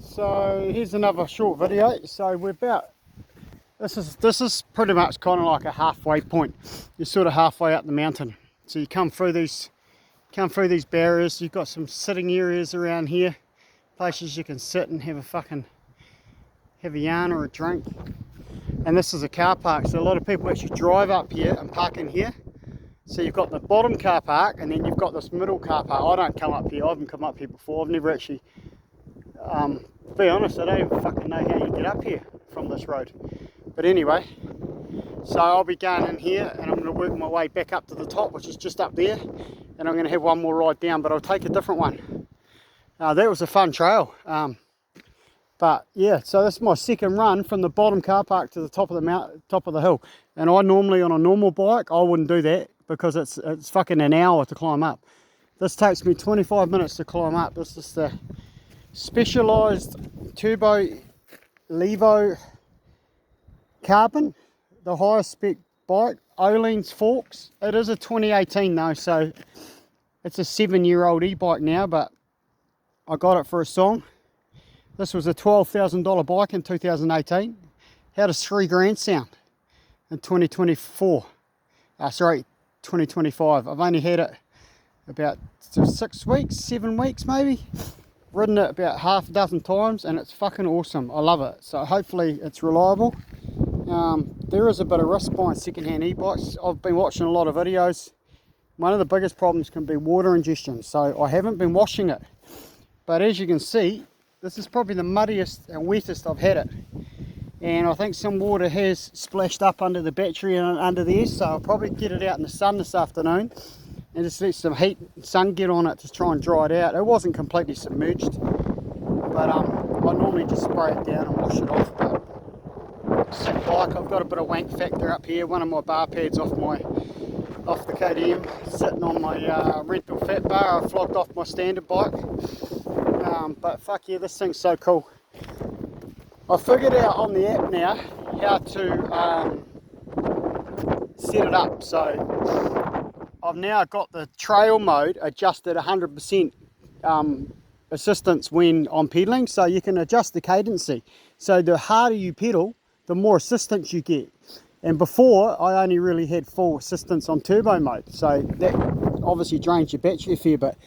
So here's another short video. So we're about, this is pretty much kind of like a halfway point. You're sort of halfway up the mountain. So you come through these barriers. You've got some sitting areas around here, places you can sit and have a yarn or a drink. And this is a car park, so a lot of people actually drive up here and park in here. So you've got the bottom car park, and then you've got this middle car park. I don't come up here. I haven't come up here before. I've never actually, to be honest, I don't even fucking know how you get up here from this road. But anyway, so I'll be going in here, and I'm going to work my way back up to the top, which is just up there. And I'm going to have one more ride down, but I'll take a different one. That was a fun trail. But yeah, so this is my second run from the bottom car park to the top of the hill. And I normally, on a normal bike, I wouldn't do that because it's fucking an hour to climb up. This takes me 25 minutes to climb up. This is the Specialized Turbo Levo Carbon, the highest spec bike, Öhlins forks. It is a 2018 though, so it's a 7-year-old e-bike now, but I got it for a song. This was a $12,000 bike in 2018. How does $3,000 sound in 2024? 2025. I've only had it about 6 weeks, 7 weeks maybe. Ridden it about half a dozen times, and it's fucking awesome. I love it. So hopefully it's reliable. There is a bit of risk buying second-hand e-bikes. I've been watching a lot of videos. One of the biggest problems can be water ingestion. So I haven't been washing it. But as you can see, this is probably the muddiest and wettest I've had it. And I think some water has splashed up under the battery and under there, so I'll probably get it out in the sun this afternoon and just let some heat and sun get on it to try and dry it out. It wasn't completely submerged, but I normally just spray it down and wash it off. But sick bike. I've got a bit of wank factor up here. One of my bar pads off the KTM, sitting on my rental fat bar. I flogged off my standard bike. But fuck yeah, this thing's so cool. I figured out on the app now how to set it up. So I've now got the trail mode adjusted 100% assistance when I'm pedaling, so you can adjust the cadency. So the harder you pedal, the more assistance you get. And before, I only really had full assistance on turbo mode, so that obviously drains your battery a fair bit.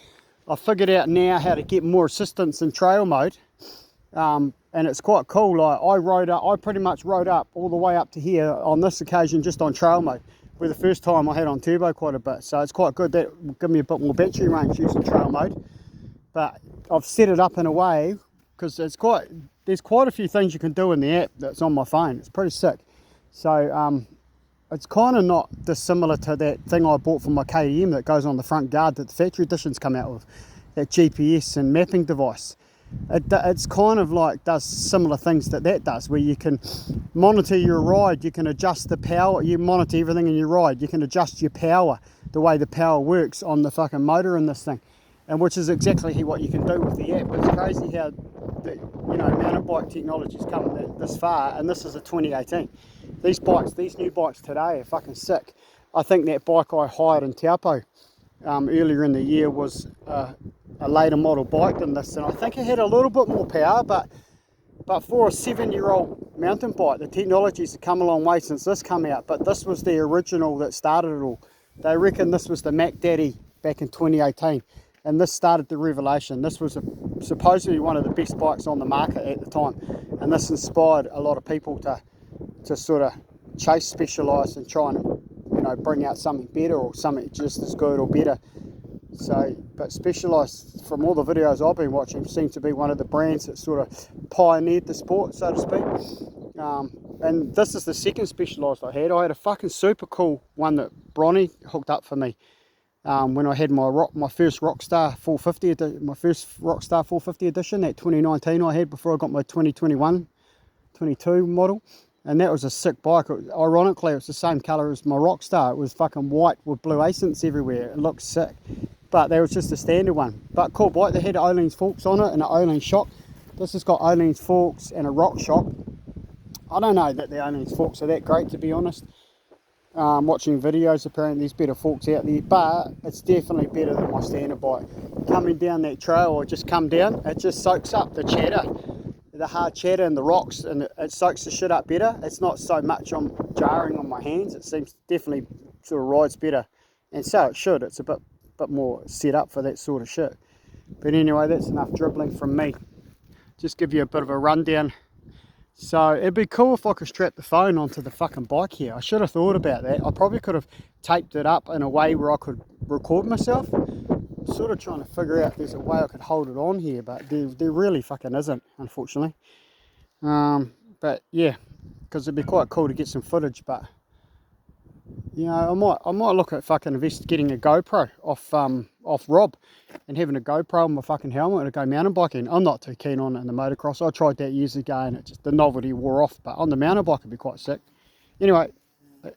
I figured out now how to get more assistance in trail mode, and it's quite cool. Like I pretty much rode up all the way up to here on this occasion just on trail mode, where the first time I had on turbo quite a bit. So it's quite good. That will give me a bit more battery range using trail mode. But I've set it up in a way because there's quite a few things you can do in the app that's on my phone. It's pretty sick. So it's kind of not dissimilar to that thing I bought from my KTM that goes on the front guard that the factory editions come out with, that GPS and mapping device. It's kind of like does similar things that does, where you can monitor your ride, you can adjust the power, you monitor everything in your ride, you can adjust your power, the way the power works on the fucking motor in this thing, and which is exactly what you can do with the app. It's crazy how the mountain bike technology's come this far, and this is a 2018. These new bikes today are fucking sick. I think that bike I hired in Taupo earlier in the year was a later model bike than this, and I think it had a little bit more power, but for a 7-year-old mountain bike, the technologies have come a long way since this came out. But this was the original that started it all. They reckon this was the Mac Daddy back in 2018, and this started the revelation. This was supposedly one of the best bikes on the market at the time, and this inspired a lot of people to sort of chase Specialized and try and bring out something better or something just as good or better. So, but Specialized, from all the videos I've been watching, seems to be one of the brands that sort of pioneered the sport, so to speak. And this is the second Specialized I had. I had a fucking super cool one that Bronny hooked up for me when I had my first Rockstar 450, my first Rockstar 450 edition, that 2019 I had before I got my 2021, 22 model. And that was a sick bike. Ironically, it was the same colour as my Rockstar. It was fucking white with blue accents everywhere. It looked sick. But that was just a standard one. But cool bike. They had Öhlins forks on it and an Öhlins shock. This has got Öhlins forks and a rock shock. I don't know that the Öhlins forks are that great, to be honest. Watching videos, apparently there's better forks out there. But it's definitely better than my standard bike. Coming down that trail, or just come down, it just soaks up the chatter. the hard cheddar and the rocks, and it soaks the shit up better. It's not so much jarring on my hands. It seems definitely sort of rides better, and so it should. It's a bit more set up for that sort of shit. But anyway, that's enough dribbling from me. Just give you a bit of a rundown. So it'd be cool if I could strap the phone onto the fucking bike here. I should have thought about that. I probably could have taped it up in a way where I could record myself. I'm sort of trying to figure out if there's a way I could hold it on here, but there really fucking isn't, unfortunately. But yeah, because it'd be quite cool to get some footage. But you know, I might look at fucking getting a GoPro off Rob and having a GoPro on my fucking helmet to go mountain biking. I'm not too keen on it in the motocross. I tried that years ago and the novelty wore off, but on the mountain bike it'd be quite sick. Anyway, I'm